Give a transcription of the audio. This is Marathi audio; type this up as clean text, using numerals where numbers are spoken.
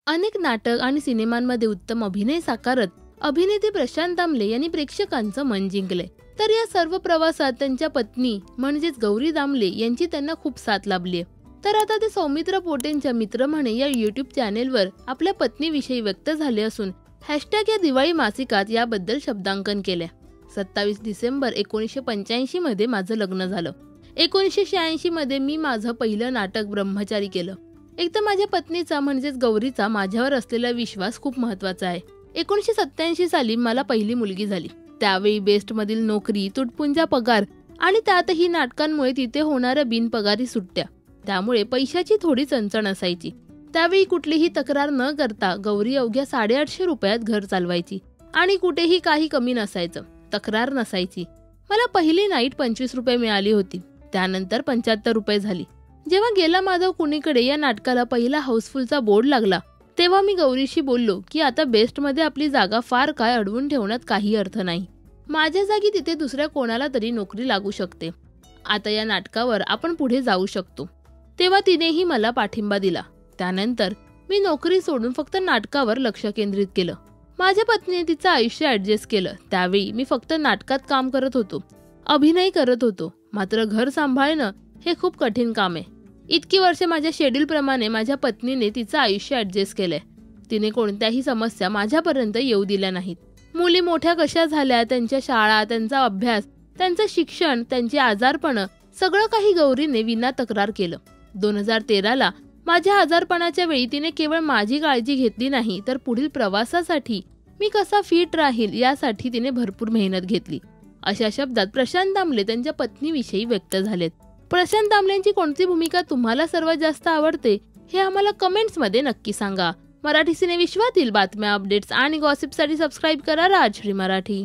अनेक नाटक आणि सिनेमांमध्ये उत्तम अभिनय साकारत अभिनेते प्रशांत दामले यांनी प्रेक्षकांचं मन जिंकले। तर या सर्व प्रवासात त्यांच्या पत्नी म्हणजेच गौरी दामले यांची त्यांना खूप साथ लाभली। तर आता ते सौमित्र पोटेंच्या मित्र म्हणे या यूट्यूब चॅनेलवर आपल्या पत्नीविषयी व्यक्त झाले असून हॅशटॅग या दिवाळी मासिकात याबद्दल शब्दांकन केले। 27 डिसेंबर 1985 मध्ये माझं लग्न झालं। 1986 मध्ये मी माझं पहिलं नाटक ब्रह्मचारी केलं। एक तर माझ्या पत्नीचा म्हणजेच गौरीचा माझ्यावर असलेला विश्वास खूप महत्वाचा आहे। 1987 साली मला पहिली मुलगी झाली। त्यावेळी बेस्ट मधील नोकरी, तुटपुंजा पगार आणि त्यातही नाटकांमुळे तिथे होणाऱ्या बिनपगारी सुट्ट्या, त्यामुळे पैशाची थोडी चणचण असायची। त्यावेळी कुठलीही तक्रार न करता गौरी अवघ्या 850 रुपयात घर चालवायची आणि कुठेही काही कमी नसायचं, तक्रार नसायची। मला पहिली नाईट 25 रुपये मिळाली होती, त्यानंतर 75 रुपये झाली। जेव्हा गेला माधव कुणीकडे या नाटकाला पहिला हाऊसफुलचा बोर्ड लागला तेव्हा मी गौरीशी बोललो की आता बेस्ट मध्ये आपली जागा फार काय अडवून ठेवण्यात काही अर्थ नाही। माझ्या जागी तिथे दुसऱ्या कोणाला तरी नोकरी लागू शकते। आता या नाटकावर आपण पुढे जाऊ शकतो। तेव्हा तिनेही मला पाठिंबा दिला। त्यानंतर मी नोकरी सोडून फक्त नाटकावर लक्ष केंद्रित केलं। माझ्या पत्नीने तिचं आयुष्य ऍडजस्ट केलं। त्यावेळी मी फक्त नाटकात काम करत होतो, अभिनय करत होतो, मात्र घर सांभाळणं हे खूप कठीण काम आहे। इतकी वर्ष माझ्या शेड्यूल प्रमाणे माझ्या पत्नीने तिचं आयुष्य ऍडजस्ट केलंय। तिने कोणत्याही समस्या माझ्यापर्यंत येऊ दिल्या नाहीत। मुली मोठ्या कशा झाल्या, त्यांच्या शाळा, त्यांचा अभ्यास, त्यांचं शिक्षण, त्यांची आजारपणं सगळं काही गौरीने विना तक्रार केलं। 2013ला माझ्या आजारपणाच्या वेळी तिने केवळ माझी काळजी घेतली नाही तर पुढील प्रवासासाठी मी कसा फिट राहील यासाठी तिने भरपूर मेहनत घेतली। अशा शब्दात प्रशांत दामले त्यांच्या पत्नीविषयी व्यक्त झालेत। प्रशांत दामलेंची कोणती भूमिका तुम्हाला सर्वात जास्त आवडते हे आम्हाला कमेंट्स मध्ये नक्की सांगा। मराठी सिनेविश्वातील बातम्या, अपडेट्स आणि गॉसिपसाठी सबस्क्राईब करा राजश्री मराठी।